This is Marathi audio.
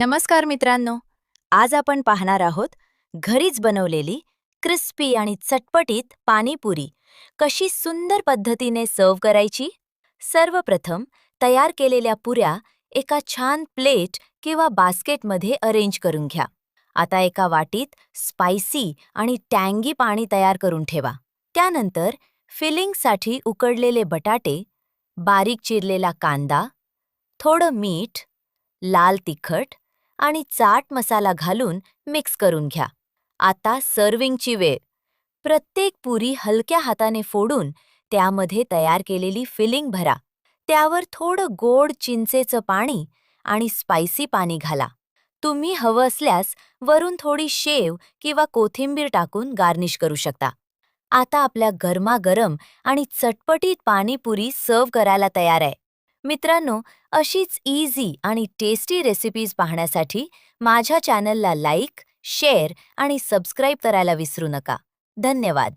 नमस्कार मित्रांनो. आज आपण पाहणार आहोत घरीच बनवलेली क्रिस्पी आणि चटपटीत पाणीपुरी कशी सुंदर पद्धतीने सर्व करायची. सर्वप्रथम तयार केलेल्या पुऱ्या एका छान प्लेट किंवा बास्केटमध्ये अरेंज करून घ्या. आता एका वाटीत स्पायसी आणि टँगी पाणी तयार करून ठेवा. त्यानंतर फिलिंगसाठी उकडलेले बटाटे, बारीक चिरलेला कांदा, थोडं मीठ, लाल तिखट आणि चाट मसाला घालून मिक्स करून घ्या. आता सर्विंगची वेळ. प्रत्येक पुरी हलक्या हाताने फोडून त्यामध्ये तयार केलेली फिलिंग भरा. त्यावर थोडं गोड चिंचेचं पाणी आणि स्पायसी पाणी घाला. तुम्ही हवं असल्यास वरून थोडी शेव किंवा कोथिंबीर टाकून गार्निश करू शकता. आता आपल्या गरमागरम आणि चटपटीत पाणीपुरी सर्व करायला तयार आहे. मित्रांनो, अशीच इझी आणि टेस्टी रेसिपीज पाहण्यासाठी माझ्या चॅनलला लाईक, शेअर आणि सबस्क्राईब करायला विसरू नका. धन्यवाद.